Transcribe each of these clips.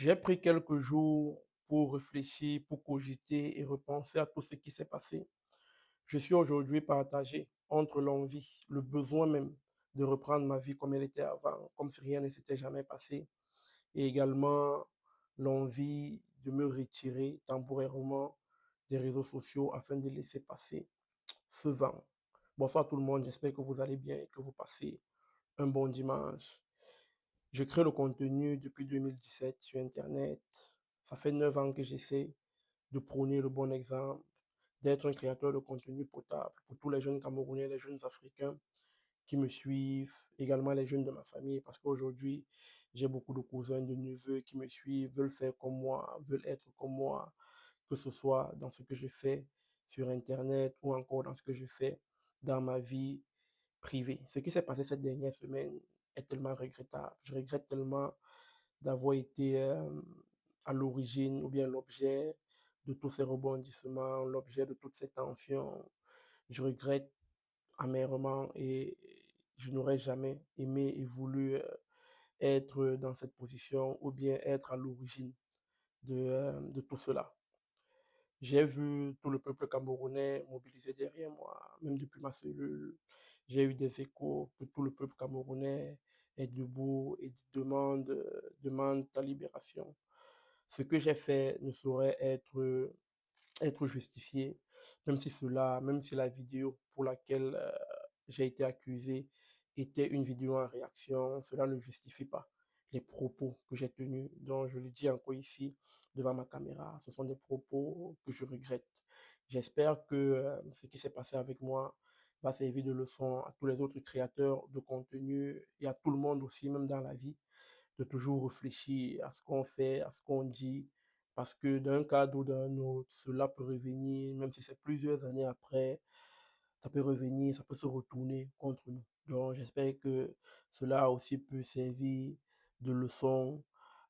J'ai pris quelques jours pour réfléchir, pour cogiter et repenser à tout ce qui s'est passé. Je suis aujourd'hui partagé entre l'envie, le besoin même de reprendre ma vie comme elle était avant, comme si rien ne s'était jamais passé, et également l'envie de me retirer temporairement des réseaux sociaux afin de laisser passer ce vent. Bonsoir tout le monde, j'espère que vous allez bien et que vous passez un bon dimanche. Je crée le contenu depuis 2017 sur Internet. Ça fait 9 ans que j'essaie de prôner le bon exemple, d'être un créateur de contenu potable pour tous les jeunes Camerounais, les jeunes Africains qui me suivent, également les jeunes de ma famille, parce qu'aujourd'hui, j'ai beaucoup de cousins, de neveux qui me suivent, veulent faire comme moi, veulent être comme moi, que ce soit dans ce que je fais sur Internet ou encore dans ce que je fais dans ma vie privée. Ce qui s'est passé cette dernière semaine est tellement regrettable. Je regrette tellement d'avoir été à l'origine ou bien l'objet de tous ces rebondissements, l'objet de toutes ces tensions. Je regrette amèrement et je n'aurais jamais aimé et voulu être dans cette position ou bien être à l'origine de tout cela. J'ai vu tout le peuple camerounais mobilisé derrière moi, même depuis ma cellule. J'ai eu des échos que tout le peuple camerounais est debout et demande ta libération. Ce que j'ai fait ne saurait être justifié, même si la vidéo pour laquelle j'ai été accusé était une vidéo en réaction, cela ne justifie pas les propos que j'ai tenus. Donc, je le dis encore ici, devant ma caméra, ce sont des propos que je regrette. J'espère que ce qui s'est passé avec moi va servir de leçon à tous les autres créateurs de contenu et à tout le monde aussi, même dans la vie, de toujours réfléchir à ce qu'on fait, à ce qu'on dit, parce que d'un cadre ou d'un autre, cela peut revenir, même si c'est plusieurs années après, ça peut revenir, ça peut se retourner contre nous. Donc, j'espère que cela aussi peut servir de leçon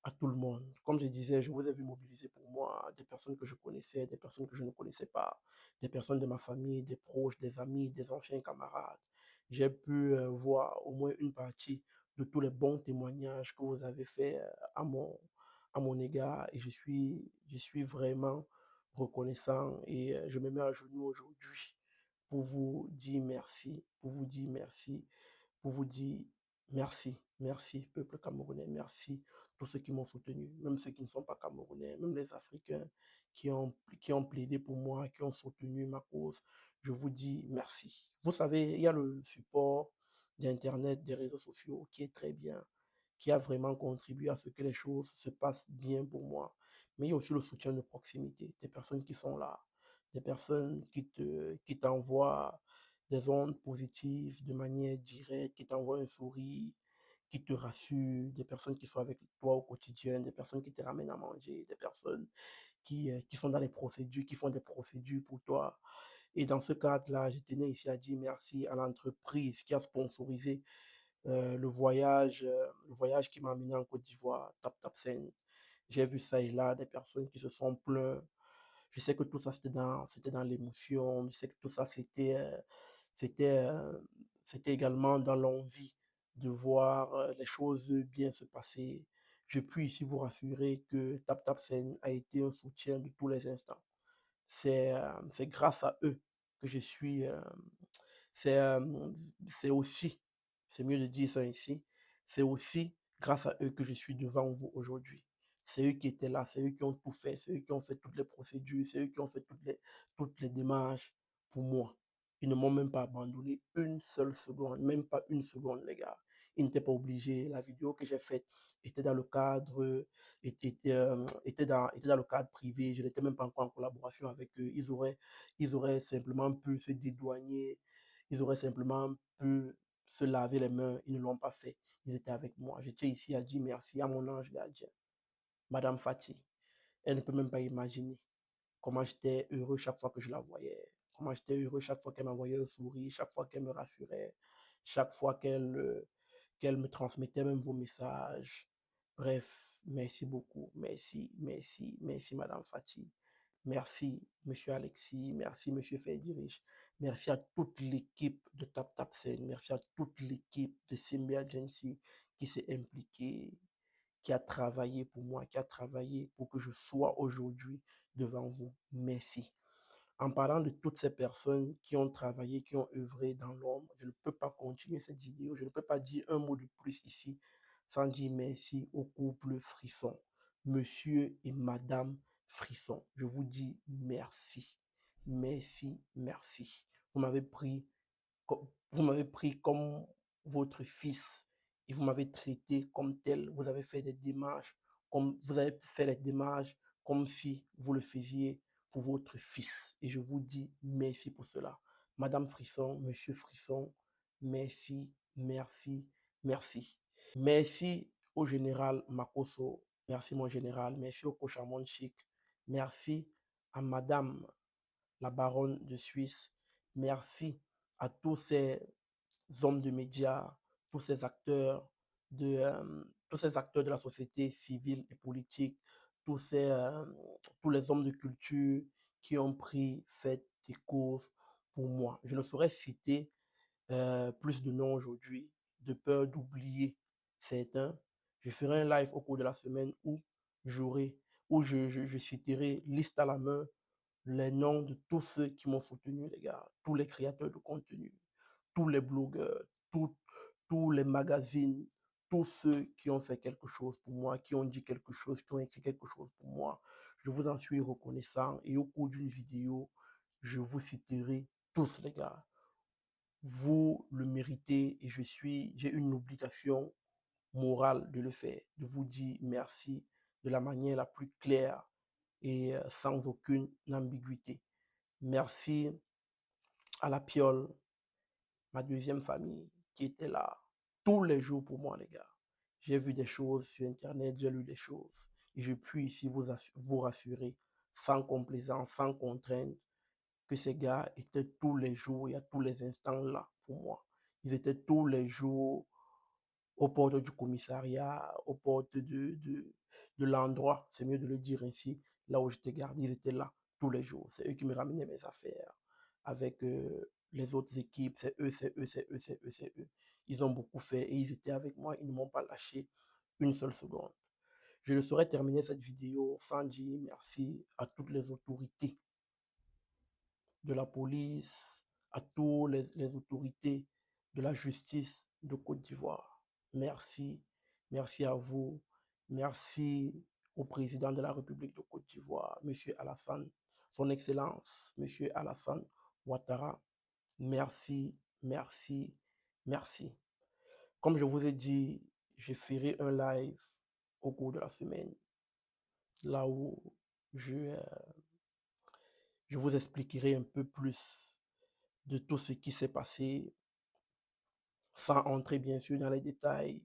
à tout le monde. Comme je disais, je vous ai vu mobiliser pour moi des personnes que je connaissais, des personnes que je ne connaissais pas, des personnes de ma famille, des proches, des amis, des anciens camarades. J'ai pu voir au moins une partie de tous les bons témoignages que vous avez faits à mon égard et je suis vraiment reconnaissant et je me mets à genoux aujourd'hui pour vous dire merci, pour vous dire merci, pour vous dire merci, merci, peuple camerounais, merci, tous ceux qui m'ont soutenu, même ceux qui ne sont pas camerounais, même les Africains qui ont plaidé pour moi, qui ont soutenu ma cause. Je vous dis merci. Vous savez, il y a le support d'Internet, des réseaux sociaux qui est très bien, qui a vraiment contribué à ce que les choses se passent bien pour moi. Mais il y a aussi le soutien de proximité, des personnes qui sont là, des personnes qui t'envoient des ondes positives de manière directe, qui t'envoient un sourire, qui te rassurent, des personnes qui sont avec toi au quotidien, des personnes qui te ramènent à manger, des personnes qui sont dans les procédures, qui font des procédures pour toi. Et dans ce cadre-là, je tenais ici à dire merci à l'entreprise qui a sponsorisé le voyage qui m'a amené en Côte d'Ivoire, Tap Tap Sen. J'ai vu ça et là, des personnes qui se sont plaintes. Je sais que tout ça, c'était dans l'émotion. Je sais que tout ça, c'était, euh, c'était également dans l'envie de voir les choses bien se passer. Je puis ici vous rassurer que Tap Tap Sen a été un soutien de tous les instants. C'est grâce à eux que je suis, c'est, c'est aussi, c'est mieux de dire ça ici, c'est aussi grâce à eux que je suis devant vous aujourd'hui. C'est eux qui étaient là, c'est eux qui ont tout fait, c'est eux qui ont fait toutes les procédures, c'est eux qui ont fait toutes les démarches pour moi. Ils ne m'ont même pas abandonné une seule seconde, même pas une seconde, les gars. Ils n'étaient pas obligés. La vidéo que j'ai faite était dans le cadre, était dans le cadre privé. Je n'étais même pas encore en collaboration avec eux. Ils auraient simplement pu se dédouaner. Ils auraient simplement pu se laver les mains. Ils ne l'ont pas fait. Ils étaient avec moi. J'étais ici à dire merci à mon ange gardien, Madame Fati. Elle ne peut même pas imaginer comment j'étais heureux chaque fois que je la voyais. Comment j'étais heureux chaque fois qu'elle m'envoyait un sourire, chaque fois qu'elle me rassurait, chaque fois qu'elle me transmettait même vos messages. Bref, merci beaucoup. Merci, merci, merci, Madame Fati. Merci, Monsieur Alexis. Merci, Monsieur Ferdirich. Merci à toute l'équipe de Tap Tap Sen. Merci à toute l'équipe de Simbi Agency qui s'est impliquée. qui a travaillé pour moi, qui a travaillé pour que je sois aujourd'hui devant vous. Merci. En parlant de toutes ces personnes qui ont travaillé, qui ont œuvré dans l'ombre, je ne peux pas continuer cette vidéo, je ne peux pas dire un mot de plus ici sans dire merci au couple Frisson, monsieur et madame Frisson. Je vous dis merci, merci, merci. Vous m'avez pris vous m'avez pris comme votre fils et vous m'avez traité comme tel. Vous avez fait des démarches vous avez fait les démarches comme si vous le faisiez pour votre fils. Et je vous dis merci pour cela. Madame Frisson, Monsieur Frisson, merci, merci, merci. Merci au général Makoso. Merci mon général. Merci au coach Amon Chic. Merci à Madame la baronne de Suisse. Merci à tous ces hommes de médias, tous ces acteurs tous ces acteurs de la société civile et politique, tous les hommes de culture qui ont pris fait des causes pour moi. Je ne saurais citer plus de noms aujourd'hui, de peur d'oublier certains. Je ferai un live au cours de la semaine j'aurai, où je citerai liste à la main les noms de tous ceux qui m'ont soutenu, les gars, tous les créateurs de contenu, tous les blogueurs, tous les magazines, tous ceux qui ont fait quelque chose pour moi, qui ont dit quelque chose, qui ont écrit quelque chose pour moi. Je vous en suis reconnaissant et au cours d'une vidéo, je vous citerai tous, les gars. Vous le méritez et j'ai une obligation morale de le faire, de vous dire merci de la manière la plus claire et sans aucune ambiguïté. Merci à la Piole, ma deuxième famille, qui était là tous les jours pour moi, les gars. J'ai vu des choses sur Internet, j'ai lu des choses. Et je puis ici vous rassurer, sans complaisance, sans contrainte, que ces gars étaient tous les jours et à tous les instants là pour moi. Ils étaient tous les jours aux portes du commissariat, aux portes de l'endroit, c'est mieux de le dire ainsi, là où j'étais gardé, ils étaient là tous les jours. C'est eux qui me ramenaient mes affaires avec les autres équipes, c'est eux, c'est eux, c'est eux, c'est eux, c'est eux. Ils ont beaucoup fait et ils étaient avec moi, ils ne m'ont pas lâché une seule seconde. Je ne saurais terminer cette vidéo sans dire merci à toutes les autorités de la police, à toutes les autorités de la justice de Côte d'Ivoire. Merci, merci à vous, merci au président de la République de Côte d'Ivoire, M. Alassane, son Excellence, M. Alassane Ouattara. Merci, merci, merci. Comme je vous ai dit, je ferai un live au cours de la semaine, là où je, je vous expliquerai un peu plus de tout ce qui s'est passé, sans entrer bien sûr dans les détails,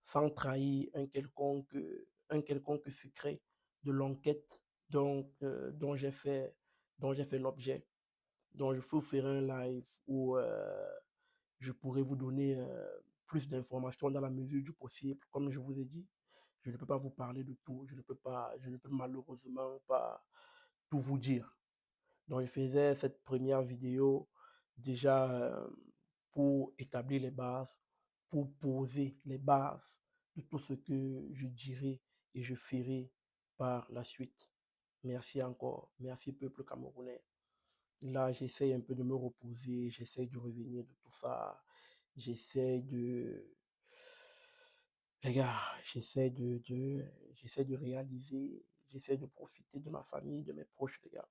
sans trahir un quelconque secret de l'enquête dont dont j'ai fait l'objet. Donc, je vous ferai un live où je pourrai vous donner plus d'informations dans la mesure du possible. Comme je vous ai dit, je ne peux pas vous parler de tout. Je ne peux malheureusement pas tout vous dire. Donc, je faisais cette première vidéo déjà pour établir les bases, pour poser les bases de tout ce que je dirai et je ferai par la suite. Merci encore. Merci peuple camerounais. Là, j'essaie un peu de me reposer, j'essaie de revenir de tout ça. J'essaie de... Les gars, j'essaie de réaliser, j'essaie de profiter de ma famille, de mes proches, les gars.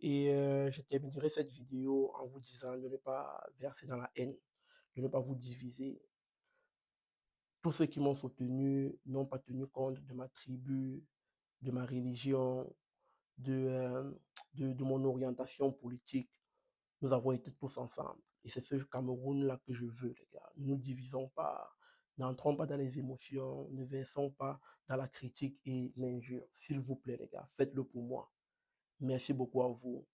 Et je terminerai cette vidéo en vous disant de ne pas verser dans la haine, de ne pas vous diviser. Tous ceux qui m'ont soutenu n'ont pas tenu compte de ma tribu, de ma religion, de, euh, de mon orientation politique. Nous avons été tous ensemble. Et c'est ce Cameroun-là que je veux, les gars. Ne nous divisons pas, n'entrons pas dans les émotions, ne versons pas dans la critique et l'injure. S'il vous plaît, les gars, faites-le pour moi. Merci beaucoup à vous.